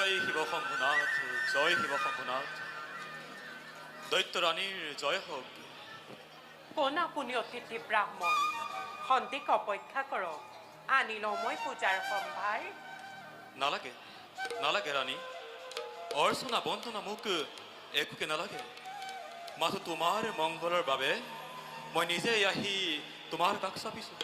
জয় শিৱ শম্ভুনাথ, জয় শিৱ শম্ভুনাথ। দৈত্যৰাণীৰ জয় হওক। কোন আপুনি অতিথি ব্ৰাহ্মণ? সন্ধিক অপেক্ষা কৰক, আনি লওঁ মই পূজাৰ সম্ভাৰ। নালাগে নালাগে ৰাণী, অৰ্চনা বন্দনা মোক একোকে নালাগে। মাথো তোমাৰ মংগলৰ বাবে মই নিজে আহি তোমাৰ কাষ চাপিছোঁ।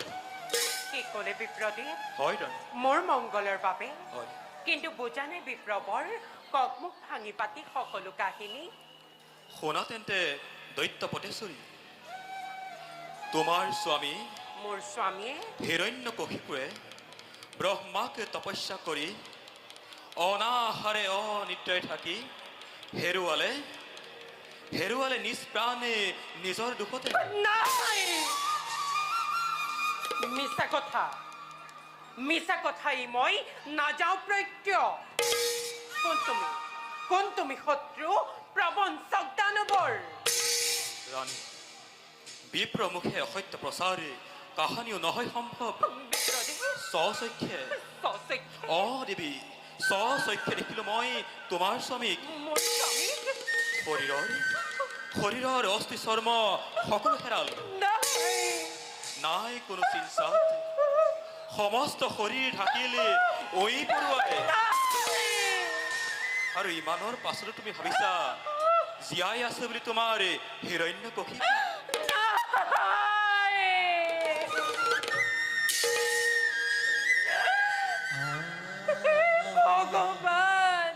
কি ক'লে বিপ্ৰদেৱ? হয় ৰাণী, মোৰ মংগলৰ বাবে? হয়। কিন্তু বুজা নাই বিপ্ৰবৰ, কক মোক ভাঙি পাতি সকলো কাহিনী। শুনা তেন্তে দৈত্য পটেশ্বৰী, তোমাৰ স্বামী মোৰ স্বামীয়ে হিৰণ্যকশিপুৰে ব্ৰহ্মাক তপস্যা কৰি অনাহাৰে অনিদ্ৰায় থাকি হেৰুৱালে নিজ প্ৰাণে নিজৰ দুখতে। নাই, মিছা কথা ই মই নাযাওঁ প্ৰত্য। কোন তুমি শত্ৰু প্ৰবঞ্চক দানৱৰ? ৰাণী, বিপ্ৰমুখে অসত্য প্ৰচাৰে কাহানিও নহয় সম্ভৱ। স্বচক্ষে দেৱী, স্বচক্ষে দেখিলো মই তোমাৰ স্বামীক। মোৰ স্বামীক শৰীৰৰ অস্থি চৰ্ম সকলো হেৰাল, নাই কোনো চিন্তাত সমস্ত শৰীৰ ঢাকিলে ঐ পৰুৱাই। আৰু ইমানৰ পাছতো তুমি ভাবিছা জীয়াই আছে বুলি তোমাৰ হিৰণ্যকশিপু? ভগৱান